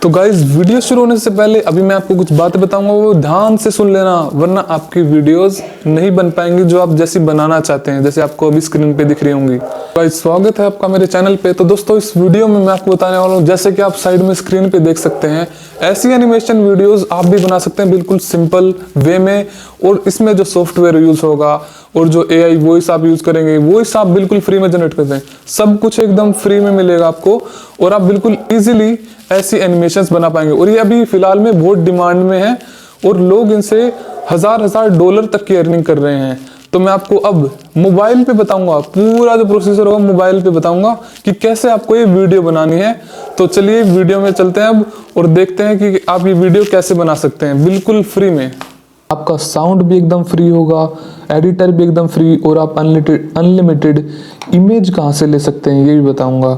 तो guys video शुरू होने से पहले अभी मैं आपको कुछ बातें बताऊंगा, वो ध्यान से सुन लेना, वरना आपकी वीडियोस नहीं बन पाएंगी जो आप जैसी बनाना चाहते हैं, जैसे आपको अभी स्क्रीन पे दिख रही होंगी। गाइज स्वागत है आपका मेरे चैनल पे। तो दोस्तों इस वीडियो में मैं आपको बताने वाला हूँ, जैसे कि आप साइड में स्क्रीन पे देख सकते हैं, ऐसी एनिमेशन वीडियोज आप भी बना सकते हैं बिल्कुल सिंपल वे में। और इसमें जो सॉफ्टवेयर यूज होगा और जो AI वॉइस आप यूज करेंगे, वॉइस आप बिल्कुल फ्री में जनरेट करते हैं, सब कुछ एकदम फ्री में मिलेगा आपको और आप बिल्कुल इजीली ऐसी एनिमेशंस बना पाएंगे। और ये अभी फिलहाल में बहुत डिमांड में है और लोग इनसे हजार डॉलर तक की अर्निंग कर रहे हैं। तो मैं आपको अब मोबाइल पे बताऊंगा, पूरा जो प्रोसेसर होगा मोबाइल पे बताऊंगा कि कैसे आपको ये वीडियो बनानी है। तो चलिए वीडियो में चलते हैं अब और देखते हैं कि आप ये वीडियो कैसे बना सकते हैं बिल्कुल फ्री में। आपका साउंड भी एकदम फ्री होगा, एडिटर भी एकदम फ्री, और आप अनलिमिटेड इमेज कहाँ से ले सकते हैं ये भी बताऊंगा।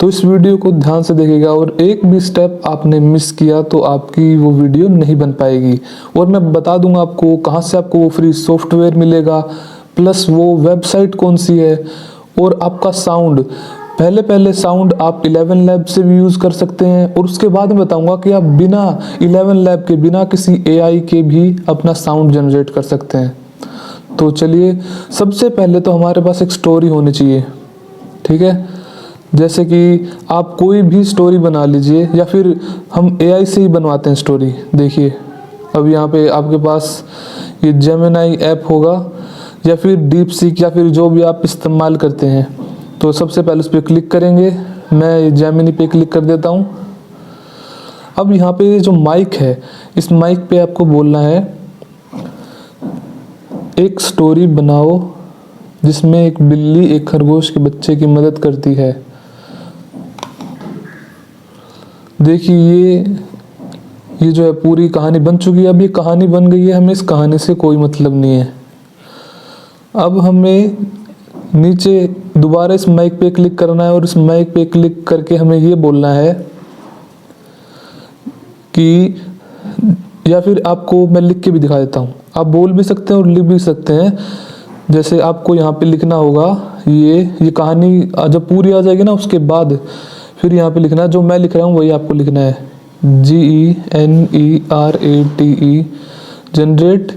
तो इस वीडियो को ध्यान से देखिएगा और एक भी स्टेप आपने मिस किया तो आपकी वो वीडियो नहीं बन पाएगी। और मैं बता दूंगा आपको कहाँ से आपको वो फ्री सॉफ्टवेयर मिलेगा, प्लस वो वेबसाइट कौन सी है, और आपका साउंड पहले साउंड आप 11 लैब से भी यूज़ कर सकते हैं। और उसके बाद में बताऊंगा कि आप बिना 11 लैब के, बिना किसी AI के भी अपना साउंड जनरेट कर सकते हैं। तो चलिए, सबसे पहले तो हमारे पास एक स्टोरी होनी चाहिए, ठीक है। जैसे कि आप कोई भी स्टोरी बना लीजिए, या फिर हम AI से ही बनवाते हैं स्टोरी। देखिए अब यहाँ पे आपके पास ये जेमिनी ऐप होगा, या फिर डीपसीक, या फिर जो भी आप इस्तेमाल करते हैं। तो सबसे पहले उस पर क्लिक करेंगे। मैं जेमिनी पे क्लिक कर देता हूँ। अब यहाँ पे ये जो माइक है, इस माइक पे आपको बोलना है एक स्टोरी बनाओ जिसमें एक बिल्ली एक खरगोश के बच्चे की मदद करती है। देखिए ये जो है पूरी कहानी बन चुकी है। अब ये कहानी बन गई है, हमें इस कहानी से कोई मतलब नहीं है। अब हमें नीचे दोबारा इस माइक पे क्लिक करना है, और इस माइक पे क्लिक करके हमें ये बोलना है कि, या फिर आपको मैं लिख के भी दिखा देता हूँ, आप बोल भी सकते हैं और लिख भी सकते हैं। जैसे आपको यहाँ पे लिखना होगा ये कहानी जब पूरी आ जाएगी ना, उसके बाद फिर यहाँ पे लिखना है, जो मैं लिख रहा हूँ वही आपको लिखना है, GENERATE, generate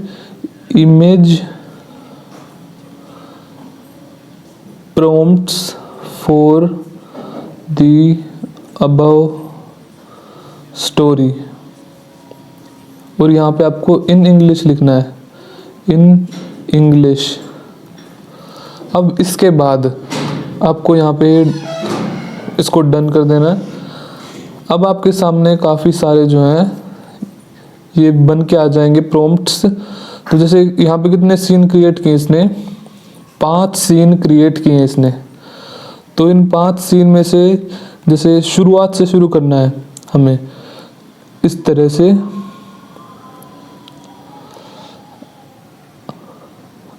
image prompts for the above story। और यहाँ पे आपको इन इंग्लिश लिखना है, इन इंग्लिश। अब इसके बाद आपको यहाँ पे इसको डन कर देना है। अब आपके सामने काफ़ी सारे जो हैं ये बन के आ जाएंगे प्रॉम्प्ट्स। तो जैसे यहाँ पे कितने सीन क्रिएट किए इसने, 5 सीन क्रिएट किए हैं इसने। तो इन 5 सीन में से जैसे शुरुआत से शुरू करना है हमें इस तरह से।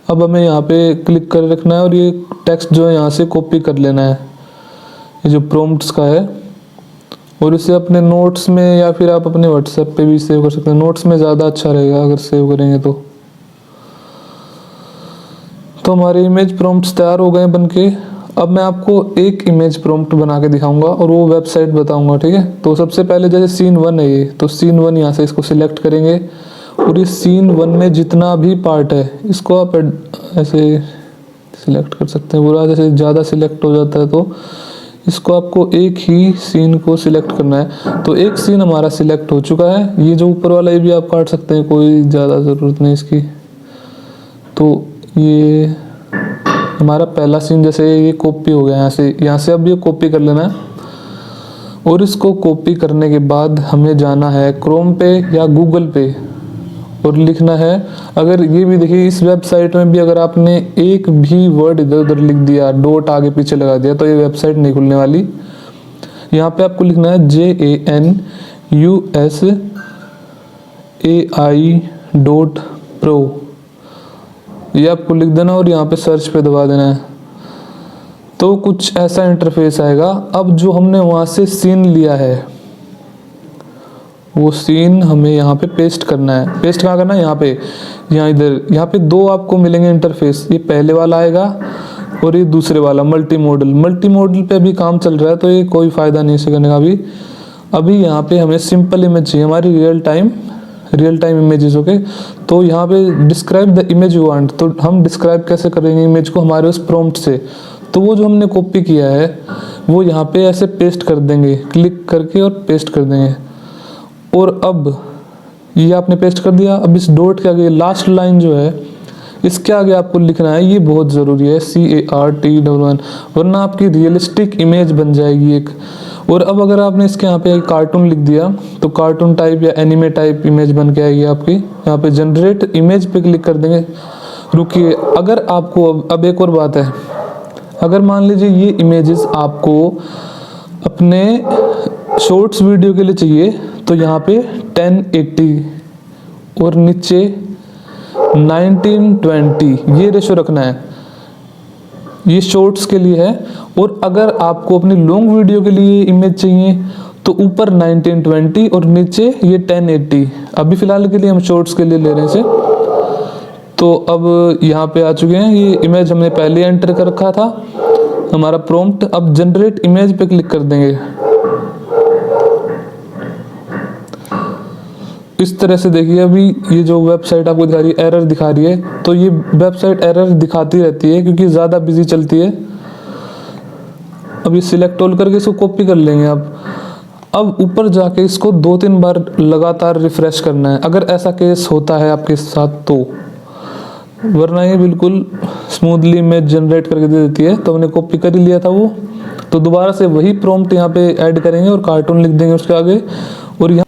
अब हमें यहाँ पे क्लिक कर रखना है और ये टेक्स्ट जो है यहाँ से कॉपी कर लेना है, ये जो प्रॉम्प्ट्स का है, और इसे अपने नोट्स में या फिर आप अपने व्हाट्सएप पे भी सेव कर सकते हैं। नोट्स में ज़्यादा अच्छा रहेगा अगर सेव करेंगे तो हमारे इमेज प्रॉम्प्ट्स तैयार हो गए बनके। अब मैं आपको एक इमेज प्रॉम्प्ट बना के दिखाऊंगा और वो वेबसाइट बताऊंगा, ठीक है। तो सबसे पहले जैसे सीन 1 है ये, तो सीन 1 यहाँ से इसको सिलेक्ट करेंगे, और इस सीन 1 में जितना भी पार्ट है इसको आप ऐसे सिलेक्ट कर सकते हैं पूरा। जैसे ज़्यादा सिलेक्ट हो जाता है तो इसको आपको एक ही सीन को सिलेक्ट करना है। तो एक सीन हमारा सिलेक्ट हो चुका है। ये जो ऊपर वाला ये भी आप काट सकते हैं, कोई ज़्यादा ज़रूरत नहीं इसकी। तो ये हमारा पहला सीन जैसे ये कॉपी हो गया यहाँ से अब ये कॉपी कर लेना है। और इसको कॉपी करने के बाद हमें जाना है क्रोम पे या गूगल पे और लिखना है। अगर ये भी देखिए, इस वेबसाइट में भी अगर आपने एक भी वर्ड इधर उधर लिख दिया, डॉट आगे पीछे लगा दिया, तो ये वेबसाइट नहीं खुलने वाली। यहाँ पे आपको लिखना है JANUSAI.pro, ये आपको लिख देना और यहाँ पे सर्च पे दबा देना है। तो कुछ ऐसा इंटरफेस आएगा। अब जो हमने वहाँ से सीन लिया है वो सीन हमें यहाँ पे पेस्ट करना है। पेस्ट कहाँ करना है, यहाँ पे, यहाँ पे 2 आपको मिलेंगे इंटरफेस। ये पहले वाला आएगा और ये दूसरे वाला मल्टी मॉडल पे अभी काम चल रहा है, तो ये कोई फ़ायदा नहीं इसे करने का अभी। अभी यहाँ पे हमें सिंपल इमेज चाहिए हमारी रियल टाइम इमेजेस। ओके, तो यहाँ पे describe the image you want, तो हम डिस्क्राइब कैसे करेंगे इमेज को हमारे उस प्रॉम्प्ट से। तो वो जो हमने कॉपी किया है वो यहाँ पे ऐसे पेस्ट कर देंगे, क्लिक करके और पेस्ट कर देंगे। और अब ये आपने पेस्ट कर दिया। अब इस डॉट के आगे लास्ट लाइन जो है इसके आगे आपको लिखना है, ये बहुत ज़रूरी है, CART11, वरना आपकी रियलिस्टिक इमेज बन जाएगी एक। और अब अगर आपने इसके यहाँ पे कार्टून लिख दिया तो कार्टून टाइप या एनिमे टाइप इमेज बन के आएगी आपकी। यहाँ पे जनरेट इमेज पे क्लिक कर देंगे। रुकिए, अगर आपको अब एक और बात है, अगर मान लीजिए ये इमेजेस आपको अपने शॉर्ट्स वीडियो के लिए चाहिए तो यहाँ पे 1080 और नीचे 1920 ये रेशो रखना है, ये शॉर्ट्स के लिए है। और अगर आपको अपनी लॉन्ग वीडियो के लिए इमेज चाहिए तो ऊपर 1920 और नीचे ये 1080। अभी फ़िलहाल के लिए हम शॉर्ट्स के लिए ले रहे हैं इसे। तो अब यहाँ पे आ चुके हैं, ये इमेज हमने पहले एंटर कर रखा था हमारा प्रॉम्प्ट। अब जनरेट इमेज पे क्लिक कर देंगे। इस तरह से देखिए, अभी ये जो वेबसाइट आपको दिखा रही है एरर दिखा रही है, तो ये वेबसाइट एरर दिखाती रहती है क्योंकि ज़्यादा बिजी चलती है। अब ये सिलेक्ट ऑल करके इसको कॉपी कर लेंगे आप। अब ऊपर जाके इसको 2-3 बार लगातार रिफ्रेश करना है, अगर ऐसा केस होता है आपके साथ तो, वरना ये बिल्कुल स्मूथली इमेज जनरेट करके दे देती है। तो हमने कॉपी कर ही लिया था वो, तो दोबारा से वही प्रॉम्प्ट यहाँ पे ऐड करेंगे और कार्टून लिख देंगे उसके आगे। और यहाँ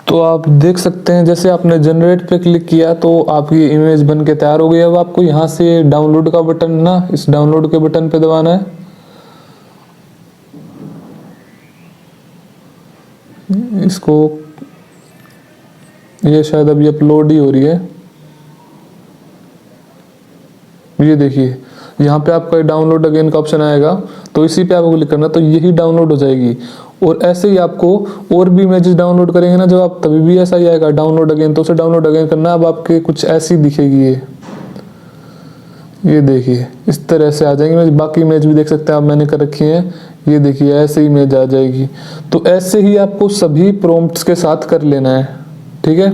तो आप देख सकते हैं जैसे आपने जनरेट पे क्लिक किया तो आपकी इमेज बन के तैयार हो गई। अब आपको यहाँ से डाउनलोड का बटन ना, इस डाउनलोड के बटन पे दबाना है। इसको, ये शायद अभी अपलोड ही हो रही है। ये देखिए यहाँ पे आपका डाउनलोड अगेन का ऑप्शन आएगा, तो इसी पे आपको क्लिक करना, तो यही डाउनलोड हो जाएगी। और ऐसे ही आपको और भी इमेजेस डाउनलोड करेंगे ना जब आप, तभी भी ऐसा ही आएगा डाउनलोड अगेन, तो उसे डाउनलोड अगेन करना। अब आपके कुछ ऐसी दिखेगी ये देखिए इस तरह से आ जाएंगे इमेज। बाकी इमेज भी देख सकते हैं आप, मैंने कर रखी है, ये देखिए ऐसे ही इमेज आ जाएगी। तो ऐसे ही आपको सभी प्रॉम्प्ट्स के साथ कर लेना है, ठीक है।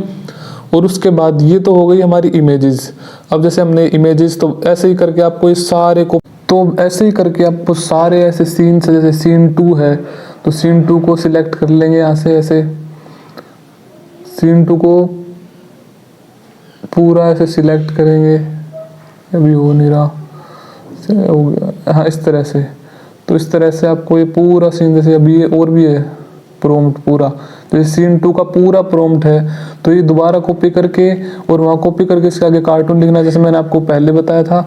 और उसके बाद ये तो हो गई हमारी इमेजेस। अब जैसे हमने इमेजेस, तो ऐसे ही करके आपको इस सारे को, तो ऐसे ही करके आपको सारे ऐसे सीन से, जैसे सीन 2 है तो सीन 2 को सिलेक्ट कर लेंगे यहाँ से, ऐसे सीन 2 को पूरा ऐसे सिलेक्ट करेंगे। अभी हो नहीं रहा, हो गया, हाँ इस तरह से। तो इस तरह से आपको ये पूरा सीन, जैसे अभी ये और भी है प्रॉम्प्ट पूरा, तो ये सीन 2 का पूरा प्रॉम्प्ट है, तो ये दोबारा कॉपी करके और वहाँ कॉपी करके इसके आगे कार्टून लिखना, जैसे मैंने आपको पहले बताया था।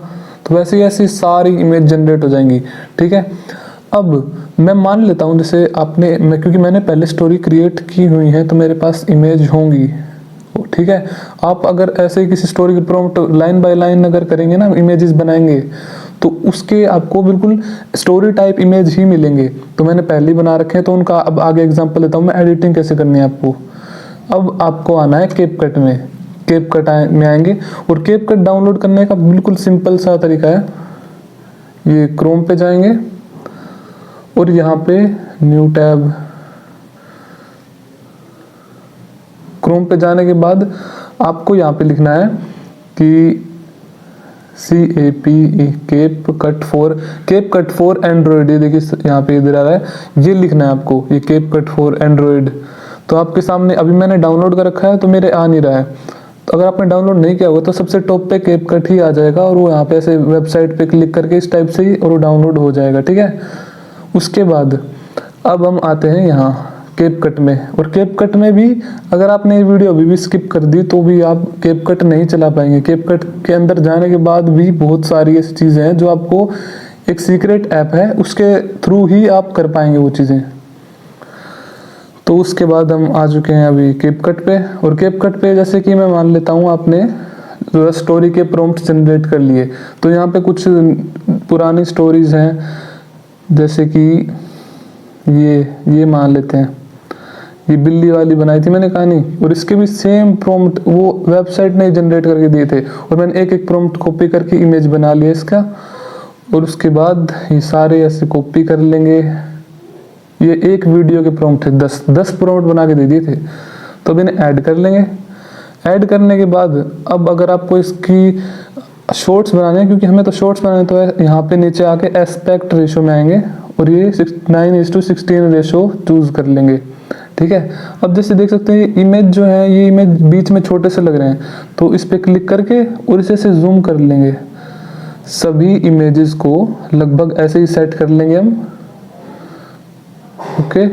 तो वैसे ही ऐसी सारी इमेज जनरेट हो जाएंगी, ठीक है। अब मैं मान लेता हूँ जैसे आपने, क्योंकि मैंने पहले स्टोरी क्रिएट की हुई है तो मेरे पास इमेज होंगी, ठीक है। आप अगर ऐसे ही किसी स्टोरी की प्रॉम्प्ट लाइन बाय लाइन अगर करेंगे ना, इमेजेस बनाएंगे, तो उसके आपको बिल्कुल स्टोरी टाइप इमेज ही मिलेंगे। तो मैंने पहले ही बना रखे हैं, तो उनका अब आगे एग्जांपल लेता हूँ मैं, एडिटिंग कैसे करनी है आपको। अब आपको आना है कैपकट में, कैपकट में आएंगे, और कैपकट डाउनलोड करने का बिल्कुल सिंपल सा तरीका है। ये क्रोम पे जाएंगे और यहाँ पे न्यू टैब, क्रोम पे जाने के बाद आपको यहाँ पे लिखना है कि कैपकट फॉर एंड्रॉयड। ये देखिए यहाँ पे इधर आ रहा है, ये लिखना है आपको, ये कैपकट फॉर एंड्रॉयड। तो आपके सामने अभी मैंने डाउनलोड कर रखा है तो मेरे आ नहीं रहा है। तो अगर आपने डाउनलोड नहीं किया होगा तो सबसे टॉप पे कैपकट ही आ जाएगा, और वो यहाँ पे ऐसे वेबसाइट पे क्लिक करके इस टाइप से ही और वो डाउनलोड हो जाएगा, ठीक है। उसके बाद अब हम आते हैं यहाँ कैपकट में, और कैपकट में भी अगर आपने ये वीडियो अभी भी स्किप कर दी तो भी आप कैपकट नहीं चला पाएंगे। कैपकट के अंदर जाने के बाद भी बहुत सारी ऐसी चीज़ें हैं जो आपको, एक सीक्रेट ऐप है उसके थ्रू ही आप कर पाएंगे वो चीज़ें। तो उसके बाद हम आ चुके हैं अभी कैपकट पे, और कैपकट पे जैसे कि मैं मान लेता हूँ आपने स्टोरी के प्रॉम्प्ट जनरेट कर लिए, तो यहाँ पे कुछ पुरानी स्टोरीज हैं, जैसे कि ये मान लेते हैं, ये बिल्ली वाली बनाई थी मैंने कहानी, और इसके भी सेम प्रॉम्प्ट वो वेबसाइट ने जनरेट करके दिए थे, और मैंने एक एक प्रॉम्प्ट कॉपी करके इमेज बना लिया इसका। और उसके बाद ये सारे ऐसे कॉपी कर लेंगे। ये एक वीडियो के प्रॉम्प्ट थे, 10 प्रॉम्प्ट बना के दे दिए थे, तो अब इन्हें ऐड कर लेंगे। ऐड करने के बाद अब अगर आपको इसकी शॉर्ट्स बनाने हैं, क्योंकि हमें तो शॉर्ट्स बनाने, तो यहाँ पे नीचे आके एस्पेक्ट रेशो में आएंगे और ये 9:16 रेशो चूज कर लेंगे। ठीक है, अब जैसे देख सकते हैं इमेज जो है, ये इमेज बीच में छोटे से लग रहे हैं, तो इस पर क्लिक करके और इसे से जूम कर लेंगे। सभी इमेजेस को लगभग ऐसे ही सेट कर लेंगे हम। ओके,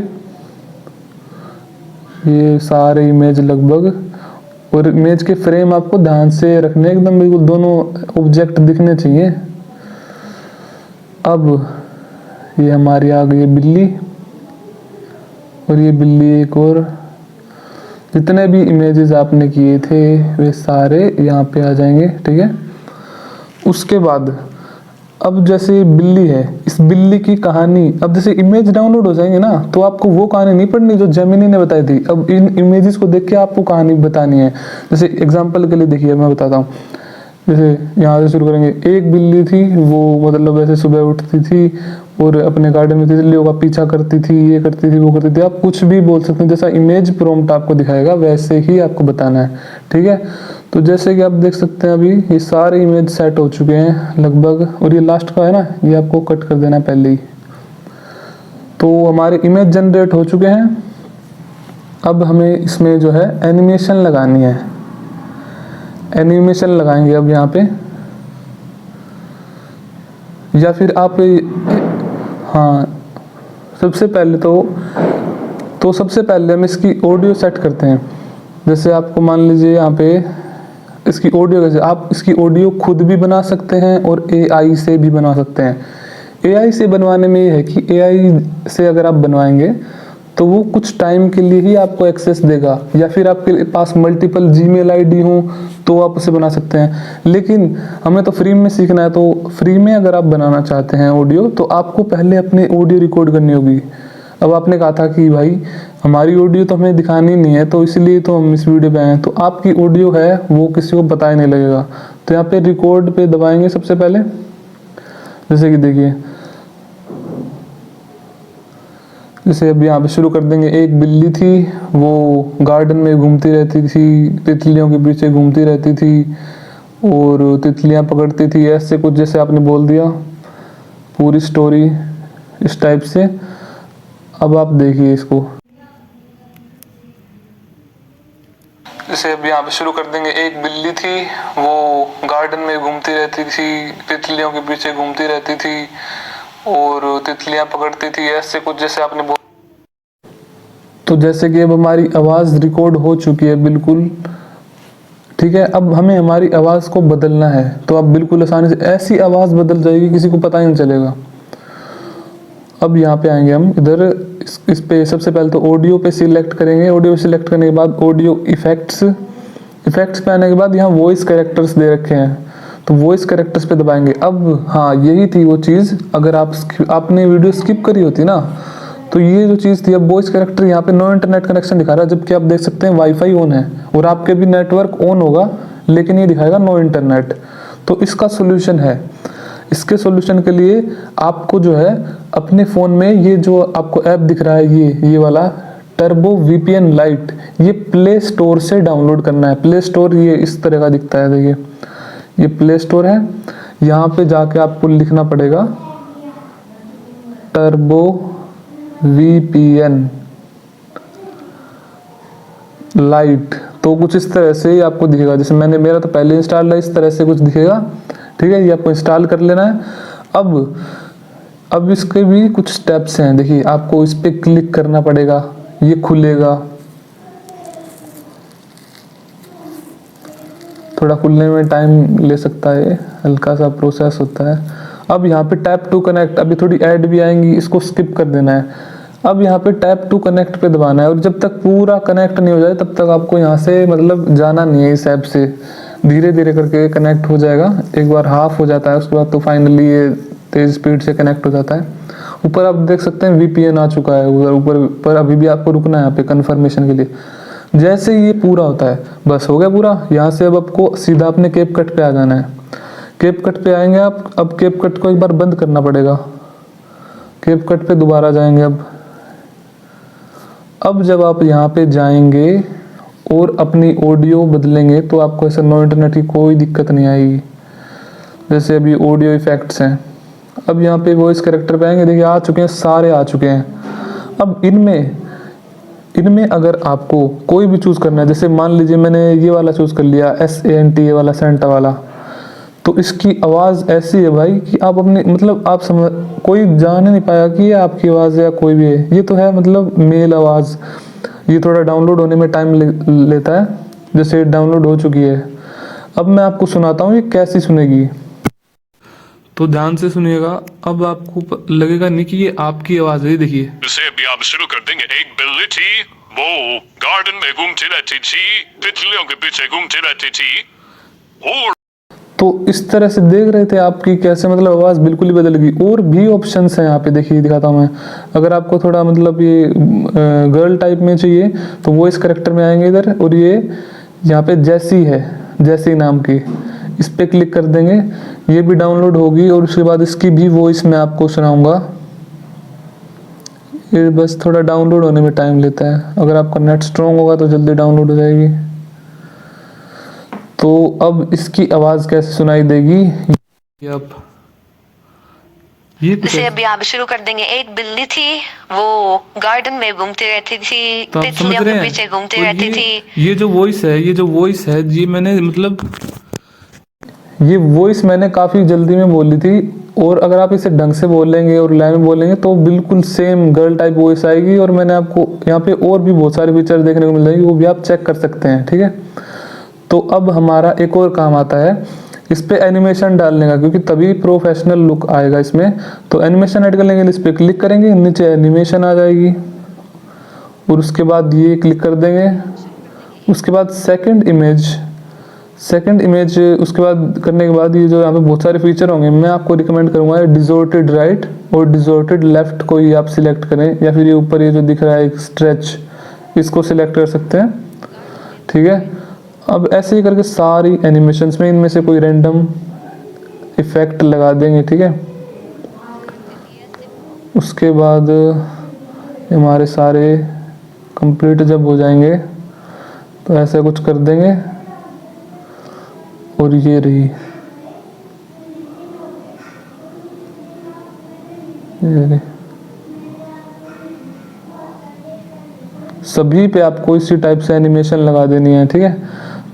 ये सारे इमेज लगभग, और इमेज के फ्रेम आपको ध्यान से रखने, एकदम बिल्कुल दोनों ऑब्जेक्ट दिखने चाहिए। अब ये हमारी आ गई बिल्ली, और ये बिल्ली एक और। जितने भी इमेजेस आपने किए थे वे सारे यहाँ पे आ जाएंगे। ठीक है, उसके बाद अब जैसे बिल्ली है, इस बिल्ली की कहानी, अब जैसे इमेज डाउनलोड हो जाएंगे ना, तो आपको वो कहानी नहीं पढ़नी जो जेमिनी ने बताई थी। अब इन इमेजेस को देख के आपको कहानी बतानी है। जैसे एग्जांपल के लिए देखिए, मैं बताता हूँ। जैसे यहाँ से शुरू करेंगे। एक बिल्ली थी, वो मतलब ऐसे सुबह उठती थी और अपने गार्डन में तितलियों का पीछा करती थी, ये करती थी, वो करती थी। आप कुछ भी बोल सकते हैं, जैसा इमेज प्रॉम्प्ट आपको दिखाएगा वैसे ही आपको बताना है। ठीक है, तो जैसे कि आप देख सकते हैं अभी ये सारे इमेज सेट हो चुके हैं लगभग, और ये लास्ट का है ना, ये आपको कट कर देना है पहले ही। तो हमारे इमेज जनरेट हो चुके हैं। अब हमें इसमें जो है एनिमेशन लगानी है। एनिमेशन लगाएंगे अब यहाँ पे, या फिर आप हाँ, सबसे पहले सबसे पहले हम इसकी ऑडियो सेट करते हैं। जैसे आपको मान लीजिए यहाँ पे इसकी ऑडियो, कैसे आप इसकी ऑडियो खुद भी बना सकते हैं और AI से भी बना सकते हैं। AI से बनवाने में ये है कि AI से अगर आप बनवाएंगे तो वो कुछ टाइम के लिए ही आपको एक्सेस देगा, या फिर आपके पास मल्टीपल जीमेल ID हो तो आप उसे बना सकते हैं। लेकिन हमें तो फ्री में सीखना है, तो फ्री में अगर आप बनाना चाहते हैं ऑडियो, तो आपको पहले अपनी ऑडियो रिकॉर्ड करनी होगी। अब आपने कहा था कि भाई हमारी ऑडियो तो हमें दिखानी नहीं है, तो इसलिए तो हम इस वीडियो पे आए हैं। तो आपकी ऑडियो है वो किसी को पता ही नहीं लगेगा। तो यहाँ पे रिकॉर्ड पे दबाएंगे सबसे पहले। जैसे कि देखिए, जैसे अब यहाँ पे शुरू कर देंगे। एक बिल्ली थी, वो गार्डन में घूमती रहती थी, तितलियों के पीछे घूमती रहती थी और तितलियाँ पकड़ती थी, ऐसे कुछ जैसे आपने बोल दिया पूरी स्टोरी इस टाइप से। अब आप देखिए इसको, जैसे अब यहाँ पे शुरू कर देंगे। एक बिल्ली थी, वो गार्डन में घूमती रहती थी, तितलियों के पीछे घूमती रहती थी और तितलियां पकड़ती थी, ऐसे कुछ जैसे आपने बोल। तो जैसे कि अब हमारी आवाज़ रिकॉर्ड हो चुकी है बिल्कुल। ठीक है, अब हमें हमारी आवाज़ को बदलना है, तो अब बिल्कुल आसानी से ऐसी आवाज़ बदल जाएगी किसी को पता ही नहीं चलेगा। अब यहाँ पे आएंगे हम इधर, इस पे सबसे पहले तो ऑडियो पे सिलेक्ट करेंगे। ऑडियो सिलेक्ट करने के बाद ऑडियो इफेक्ट्स पे आने के बाद यहाँ वॉइस कैरेक्टर्स दे रखे हैं, तो वॉइस कैरेक्टर्स पे दबाएंगे। अब हाँ, यही थी वो चीज़, अगर आपने वीडियो स्किप करी होती ना, तो ये जो चीज़ थी। अब वॉइस कैरेक्टर यहाँ पे नो इंटरनेट कनेक्शन दिखा रहा है, जबकि आप देख सकते हैं वाईफाई ऑन है और आपके भी नेटवर्क ऑन होगा, लेकिन ये दिखाएगा नो इंटरनेट। तो इसका सोल्यूशन है। इसके सॉल्यूशन के लिए आपको जो है अपने फ़ोन में ये जो आपको ऐप दिख रहा है, ये वाला टर्बो VPN लाइट, ये प्ले स्टोर से डाउनलोड करना है। प्ले स्टोर ये इस तरह का दिखता है, देखिए ये प्ले स्टोर है। यहाँ पे जाके आपको लिखना पड़ेगा टर्बो VPN लाइट, तो कुछ इस तरह से ही आपको दिखेगा। जैसे मेरा तो पहले इंस्टॉल है, इस तरह से कुछ दिखेगा। ठीक है, ये आपको इंस्टॉल कर लेना है। अब इसके भी कुछ स्टेप्स हैं। देखिए, आपको इस पे क्लिक करना पड़ेगा, ये खुलेगा। थोड़ा खुलने में टाइम ले सकता है, हल्का सा प्रोसेस होता है। अब यहाँ पे टैप टू कनेक्ट, अभी थोड़ी ऐड भी आएंगी, इसको स्किप कर देना है। अब यहाँ पे टैप टू कनेक्ट पे दबाना है, और जब तक पूरा कनेक्ट नहीं हो जाए तब तक आपको यहाँ से मतलब जाना नहीं है इस ऐप से। धीरे धीरे करके कनेक्ट हो जाएगा। एक बार हाफ हो जाता है, उसके बाद तो फाइनली ये तेज स्पीड से कनेक्ट हो जाता है। ऊपर आप देख सकते हैं VPN आ चुका है उधर ऊपर, पर अभी भी आपको रुकना है यहाँ पे कन्फर्मेशन के लिए। जैसे ही ये पूरा होता है, बस हो गया पूरा। यहाँ से अब आपको सीधा अपने कैपकट पे आ जाना है। कैपकट पे आएंगे आप। अब कैपकट को एक बार बंद करना पड़ेगा। कैपकट पे दोबारा जाएंगे। अब जब आप यहाँ पे जाएंगे और अपनी ऑडियो बदलेंगे तो आपको ऐसा नो इंटरनेट की कोई दिक्कत नहीं आएगी। जैसे अभी ऑडियो इफेक्ट्स हैं, अब यहाँ पे वॉइस कैरेक्टर पे आएंगे, देखिए आ चुके हैं, सारे आ चुके हैं। अब इनमें अगर आपको कोई भी चूज़ करना है, जैसे मान लीजिए मैंने ये वाला चूज़ कर लिया, SANT ये वाला, सेंटा वाला, तो इसकी आवाज़ ऐसी है भाई कि आप अपने मतलब आप समझ, कोई जान ही नहीं पाया कि ये आपकी आवाज़ है या कोई भी है। ये तो है मतलब मेल आवाज़। ये थोड़ा डाउनलोड होने में टाइम लेता है। जैसे डाउनलोड हो चुकी है, अब मैं आपको सुनाता हूँ ये कैसी सुनेगी, तो ध्यान से सुनिएगा। अब आपको लगेगा नहीं कि ये आपकी आवाज़ है। देखिए जैसे अभी आप शुरू कर देंगे। एक बिल्ली थी, वो गार्डन में घूमती रहती थी, तितलियों के पीछे घूमती रहती थी। और तो इस तरह से देख रहे थे आपकी कैसे मतलब आवाज़ बिल्कुल ही बदल गई। और भी ऑप्शंस हैं यहाँ पे, देखिए दिखाता हूँ मैं। अगर आपको थोड़ा मतलब ये गर्ल टाइप में चाहिए तो वो इस करेक्टर में आएंगे इधर, और ये यहाँ पे जैसी है, जैसी नाम की, इस पे क्लिक कर देंगे, ये भी डाउनलोड होगी। और उसके बाद इसकी भी वॉइस मैं आपको सुनाऊंगा। ये बस थोड़ा डाउनलोड होने में टाइम लेता है। अगर आपका नेट स्ट्रॉन्ग होगा तो जल्दी डाउनलोड हो जाएगी। तो अब इसकी आवाज़ कैसे सुनाई देगी, अब ये जैसे अभी आप शुरू कर देंगे। एक बिल्ली थी, वो गार्डन में घूमती रहती थी, तो आप समझ तितलियों रहे के हैं। पीछे घूमती तो रहती थी। ये जो वॉइस है, ये मैंने मतलब ये वॉइस मैंने काफ़ी जल्दी में बोली थी। और अगर आप इसे ढंग से बोलेंगे और लाइन में बोलेंगे तो बिल्कुल सेम गर्ल टाइप वॉइस आएगी। और मैंने आपको यहाँ पे और भी बहुत सारे फीचर देखने को मिल जाएंगे, वो भी आप चेक कर सकते हैं, ठीक है। तो अब हमारा एक और काम आता है इस पे एनिमेशन डालने का, क्योंकि तभी प्रोफेशनल लुक आएगा इसमें। तो एनिमेशन ऐड करने के लिए इस पे क्लिक करेंगे, नीचे एनिमेशन आ जाएगी, और उसके बाद ये क्लिक कर देंगे। उसके बाद सेकंड इमेज उसके बाद करने के बाद ये जो यहाँ पे बहुत सारे फीचर होंगे, मैं आपको रिकमेंड करूँगा डिजॉर्टेड राइट और डिजॉर्टेड लेफ्ट को ही आप सिलेक्ट करें, या फिर ये ऊपर ये जो दिख रहा है एक स्ट्रेच, इसको सिलेक्ट कर सकते हैं, ठीक है। अब ऐसे ही करके सारी एनिमेशंस में इनमें से कोई रैंडम इफेक्ट लगा देंगे, ठीक है। उसके बाद हमारे सारे कंप्लीट जब हो जाएंगे तो ऐसा कुछ कर देंगे। और ये रही, सभी पे आपको इसी टाइप से एनिमेशन लगा देनी है, ठीक है।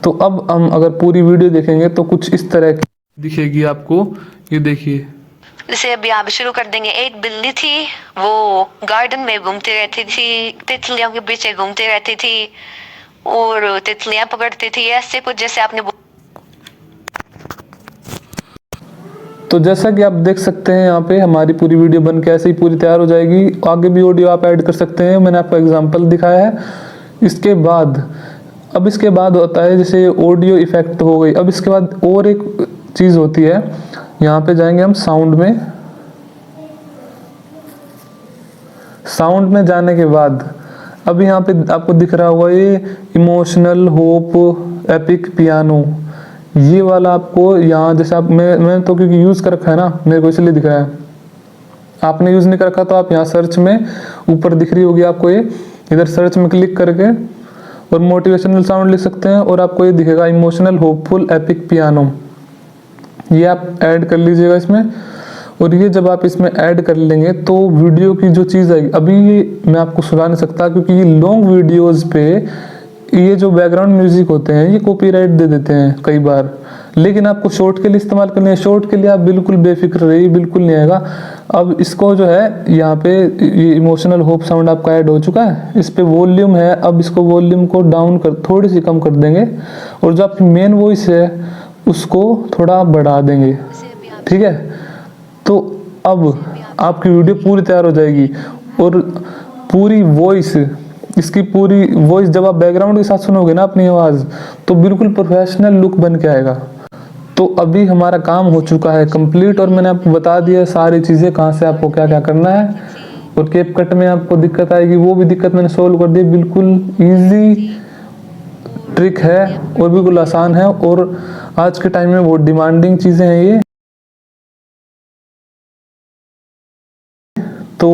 तो अब हम अगर पूरी वीडियो देखेंगे तो कुछ इस तरह की दिखेगी आपको। ये देखिए, जैसे अभी आप शुरू कर देंगे। एक बिल्ली थी, वो गार्डन में घूमती रहती थी, तितलियों के पीछे घूमती रहती थी और तितलियां पकड़ती थी, ऐसे कुछ जैसे आपने। तो जैसा कि आप देख सकते हैं यहाँ पे हमारी पूरी वीडियो बन के ऐसे ही पूरी तैयार हो जाएगी। आगे भी ऑडियो आप ऐड कर सकते हैं, मैंने आपको एग्जांपल दिखाया है। इसके बाद होता है जैसे ऑडियो इफेक्ट हो गई। अब इसके बाद और एक चीज़ होती है, यहाँ पे जाएंगे हम साउंड में जाने के बाद अब यहाँ पे आपको दिख रहा होगा ये इमोशनल होप एपिक पियानो, ये वाला आपको यहाँ जैसे आप मैं तो क्योंकि यूज़ कर रखा है ना, मेरे को इसलिए दिख रहा है। आपने यूज़ नहीं कर रखा तो आप यहाँ सर्च में ऊपर दिख रही होगी आपको, ये इधर सर्च में क्लिक करके और मोटिवेशनल साउंड लिख सकते हैं और आपको ये दिखेगा इमोशनल होपफुल एपिक पियानो। ये आप ऐड कर लीजिएगा इसमें। और ये जब आप इसमें ऐड कर लेंगे तो वीडियो की जो चीज़ है, अभी ये मैं आपको सुना नहीं सकता क्योंकि ये लॉन्ग वीडियोज़ पे ये जो बैकग्राउंड म्यूजिक होते हैं ये कॉपीराइट दे देते हैं कई बार। लेकिन आपको शॉर्ट के लिए इस्तेमाल करने हैं, शॉर्ट के लिए आप बिल्कुल बेफिक्र रहिए, बिल्कुल नहीं आएगा। अब इसको जो है यहाँ पे ये इमोशनल होप साउंड आपका ऐड हो चुका है, इस पे वॉल्यूम है। अब इसको वॉल्यूम को डाउन कर थोड़ी सी कम कर देंगे और जो आपकी मेन वॉइस है उसको थोड़ा बढ़ा देंगे, ठीक है। तो अब आपकी वीडियो पूरी तैयार हो जाएगी और पूरी वॉइस, इसकी पूरी वॉइस जब आप बैकग्राउंड के साथ सुनोगे ना अपनी आवाज़, तो बिल्कुल प्रोफेशनल लुक बन के आएगा। तो अभी हमारा काम हो चुका है कंप्लीट और मैंने आपको बता दिया सारी चीज़ें कहाँ से आपको क्या क्या करना है। और कैपकट में आपको दिक्कत आएगी वो भी दिक्कत मैंने सोल्व कर दी, बिल्कुल ईजी ट्रिक है और बिल्कुल आसान है, और आज के टाइम में बहुत डिमांडिंग चीज़ें हैं ये। तो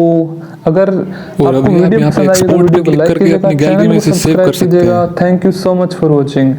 अगर आपको अभी आप वीडियो यहाँ पे पसंद आई तो export भी वीडियो को क्लिक लाइक करके कीजिएगा, अपनी गैलरी चैनल में को इसे सेव सब्सक्राइब कर सकते कीजिएगा। हैं। Thank you so much for watching.